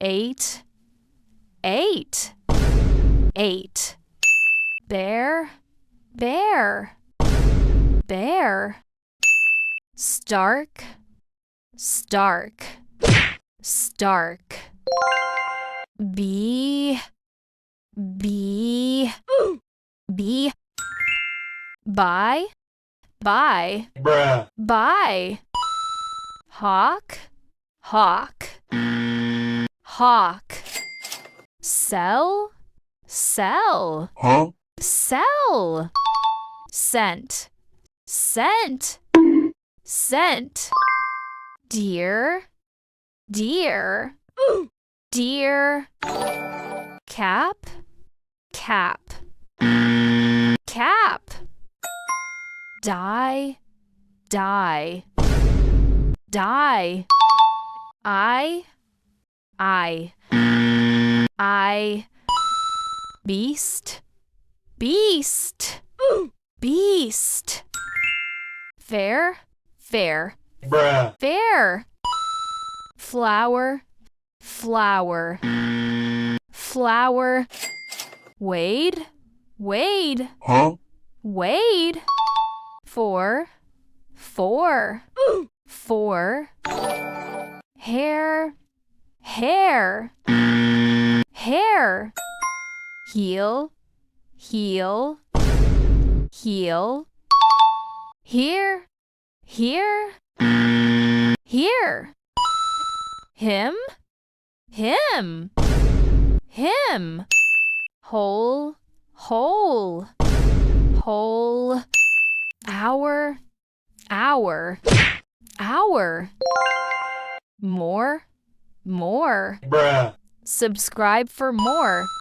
8, 8, 8. Bear, bear, bear. Stark, stark, stark. Bee, bee, bee. Buy, buy, Bruh. buy. Hawk, hawk, hawk. Sell, sell, Huh? sell. Scent, scent, scent. Deer, deer, deer. Cap, cap, cap. Die, die, die. I, beast, beast, beast. Fair, fair, Bruh. fair. Flower, flower, flower. Wade, wade, Huh? wade. Four, four, four. Hair, hair, hair. Heel, heel, heel. Here, here, here. Him, him, him. Hole, hole, hole. Hour, hour, hour. More, more. Bruh. Subscribe for more.